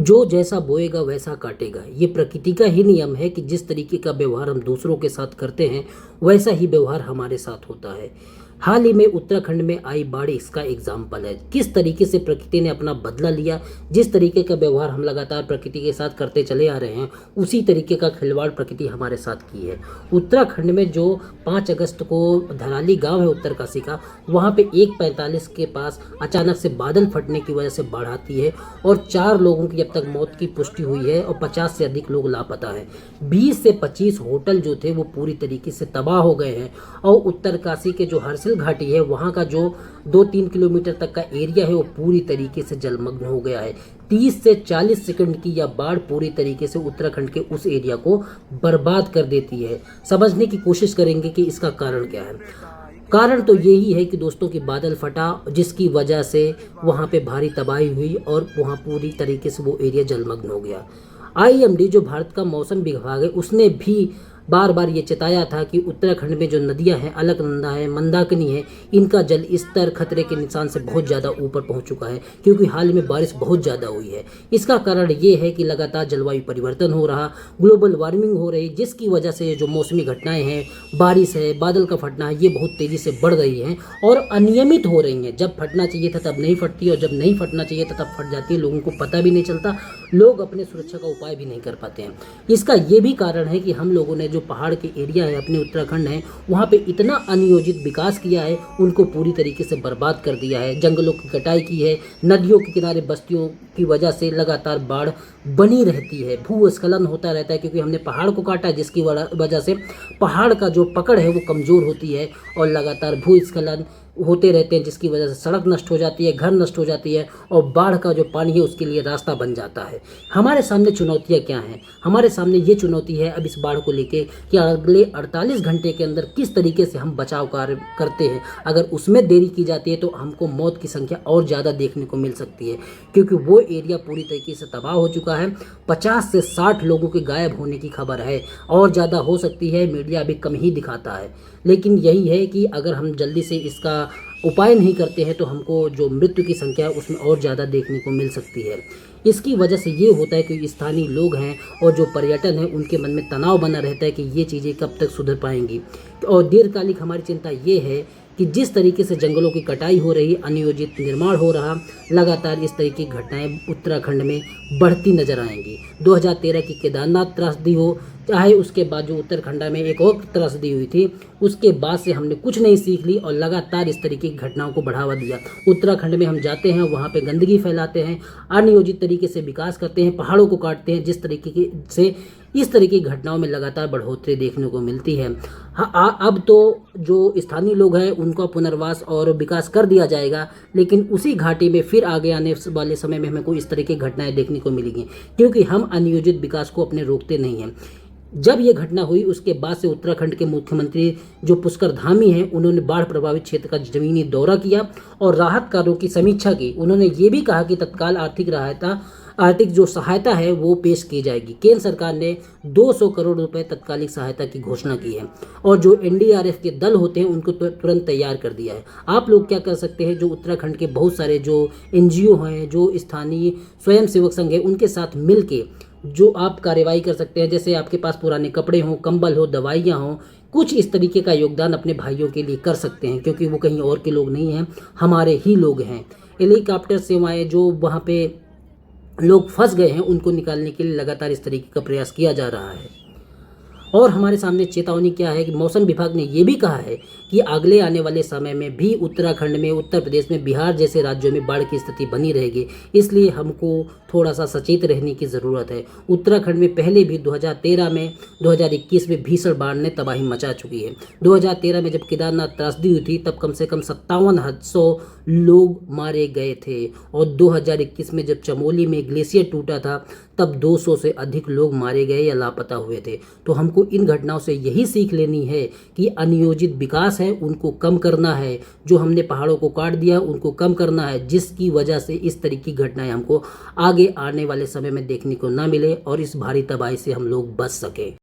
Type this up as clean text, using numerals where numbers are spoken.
जो जैसा बोएगा वैसा काटेगा। ये प्रकृति का ही नियम है कि जिस तरीके का व्यवहार हम दूसरों के साथ करते हैं वैसा ही व्यवहार हमारे साथ होता है। हाल ही में उत्तराखंड में आई बाढ़ इसका एग्जाम्पल है। किस तरीके से प्रकृति ने अपना बदला लिया, जिस तरीके का व्यवहार हम लगातार प्रकृति के साथ करते चले आ रहे हैं उसी तरीके का खिलवाड़ प्रकृति हमारे साथ की है। उत्तराखंड में जो 5 अगस्त को धराली गांव है उत्तरकाशी का, वहां पे 1:45 के पास अचानक से बादल फटने की वजह से बाढ़ आती है और 4 लोगों की अब तक मौत की पुष्टि हुई है और 50 से अधिक लोग लापता हैं। 20 से 25 होटल जो थे वो पूरी तरीके से तबाह हो गए हैं और उत्तरकाशी के जो हर्षिल घाटी है वहां का जो 2-3 किलोमीटर तक का एरिया है वो पूरी तरीके से जलमग्न हो गया है। 30 से 40 सेकंड की यह बाढ़ पूरी तरीके से उत्तराखंड के उस एरिया को बर्बाद कर देती है। समझने की कोशिश करेंगे कि इसका कारण क्या है। कारण तो यही है कि दोस्तों की बादल फटा जिसकी वजह से वहाँ पे भारी तबाही हुई और वहाँ पूरी तरीके से वो एरिया जलमग्न हो गया। IMD जो भारत का मौसम विभाग है उसने भी बार बार ये चेताया था कि उत्तराखंड में जो नदियां हैं, अलकनंदा है, मंदाकिनी है, इनका जल स्तर खतरे के निशान से बहुत ज़्यादा ऊपर पहुंच चुका है क्योंकि हाल में बारिश बहुत ज़्यादा हुई है। इसका कारण ये है कि लगातार जलवायु परिवर्तन हो रहा, ग्लोबल वार्मिंग हो रही, जिसकी वजह से जो मौसमी घटनाएं हैं, बारिश है, बादल का फटना है, ये बहुत तेज़ी से बढ़ रही हैं और अनियमित हो रही हैं। जब फटना चाहिए था तब नहीं फटती और जब नहीं फटना चाहिए था तब फट जाती है। लोगों को पता भी नहीं चलता, लोग अपने सुरक्षा का उपाय भी नहीं कर पाते हैं। इसका ये भी कारण है कि हम लोगों ने जो पहाड़ के एरिया है अपने उत्तराखंड है वहाँ पे इतना अनियोजित विकास किया है, उनको पूरी तरीके से बर्बाद कर दिया है। जंगलों की कटाई की है, नदियों के किनारे बस्तियों की वजह से लगातार बाढ़ बनी रहती है, भूस्खलन होता रहता है क्योंकि हमने पहाड़ को काटा जिसकी वजह से पहाड़ का जो पकड़ है वो कमज़ोर होती है और लगातार भूस्खलन होते रहते हैं जिसकी वजह से सड़क नष्ट हो जाती है, घर नष्ट हो जाती है और बाढ़ का जो पानी है उसके लिए रास्ता बन जाता है। हमारे सामने चुनौतियां क्या हैं? हमारे सामने ये चुनौती है अब इस बाढ़ को लेके कि अगले 48 घंटे के अंदर किस तरीके से हम बचाव कार्य करते हैं। अगर उसमें देरी की जाती है तो हमको मौत की संख्या और ज़्यादा देखने को मिल सकती है क्योंकि वो एरिया पूरी तरीके से तबाह हो चुका है। 50 से 60 लोगों के गायब होने की खबर है और ज़्यादा हो सकती है, मीडिया अभी कम ही दिखाता है। लेकिन यही है कि अगर हम जल्दी से इसका उपाय नहीं करते हैं तो हमको जो मृत्यु की संख्या है उसमें और ज़्यादा देखने को मिल सकती है। इसकी वजह से ये होता है कि स्थानीय लोग हैं और जो पर्यटन है उनके मन में तनाव बना रहता है कि ये चीज़ें कब तक सुधर पाएंगी। और दीर्घकालिक हमारी चिंता ये है कि जिस तरीके से जंगलों की कटाई हो रही, अनियोजित निर्माण हो रहा, लगातार इस तरह की घटनाएं उत्तराखंड में बढ़ती नजर आएंगी। 2013 की केदारनाथ त्रासदी हो, चाहे उसके बाद जो उत्तराखंड में एक और त्रासदी हुई थी, उसके बाद से हमने कुछ नहीं सीख ली और लगातार इस तरीके की घटनाओं को बढ़ावा दिया। उत्तराखंड में हम जाते हैं, वहाँ पे गंदगी फैलाते हैं, अनियोजित तरीके से विकास करते हैं, पहाड़ों को काटते हैं, जिस तरीके से इस तरह की घटनाओं में लगातार बढ़ोतरी देखने को मिलती है। हाँ, अब तो जो स्थानीय लोग हैं उनका पुनर्वास और विकास कर दिया जाएगा, लेकिन उसी घाटी में फिर आगे आने वाले समय में हमें कोई इस तरह की घटनाएं देखने को मिलेंगी क्योंकि हम अनियोजित विकास को अपने रोकते नहीं हैं। जब ये घटना हुई उसके बाद से उत्तराखंड के मुख्यमंत्री जो पुष्कर धामी हैं उन्होंने बाढ़ प्रभावित क्षेत्र का जमीनी दौरा किया और राहत कार्यों की समीक्षा की। उन्होंने ये भी कहा कि तत्काल आर्थिक जो सहायता है वो पेश की जाएगी। केंद्र सरकार ने 200 करोड़ रुपए तत्कालिक सहायता की घोषणा की है और जो NDRF के दल होते हैं उनको तुरंत तैयार कर दिया है। आप लोग क्या कर सकते हैं, जो उत्तराखंड के बहुत सारे जो NGO हैं, जो स्थानीय स्वयंसेवक संघ है, उनके साथ मिल के जो आप कार्रवाई कर सकते हैं। जैसे आपके पास पुराने कपड़े हों, कंबल हो, दवाइयाँ हों, कुछ इस तरीके का योगदान अपने भाइयों के लिए कर सकते हैं क्योंकि वो कहीं और के लोग नहीं हैं, हमारे ही लोग हैं। हेलीकॉप्टर सेवाएं जो वहाँ पे लोग फंस गए हैं उनको निकालने के लिए लगातार इस तरीके का प्रयास किया जा रहा है। और हमारे सामने चेतावनी क्या है कि मौसम विभाग ने ये भी कहा है कि अगले आने वाले समय में भी उत्तराखंड में, उत्तर प्रदेश में, बिहार जैसे राज्यों में बाढ़ की स्थिति बनी रहेगी। इसलिए हमको थोड़ा सा सचेत रहने की ज़रूरत है। उत्तराखंड में पहले भी 2013 में, 2021 में भीषण बाढ़ ने तबाही मचा चुकी है। 2013 में जब केदारनाथ त्रासदी हुई थी तब कम से कम 5700 लोग मारे गए थे और 2021 में जब चमोली में ग्लेशियर टूटा था तब 200 से अधिक लोग मारे गए या लापता हुए थे। तो हमको इन घटनाओं से यही सीख लेनी है कि अनियोजित विकास है उनको कम करना है, जो हमने पहाड़ों को काट दिया उनको कम करना है, जिसकी वजह से इस तरह की घटनाएं हमको आगे आने वाले समय में देखने को ना मिले और इस भारी तबाही से हम लोग बच सकें।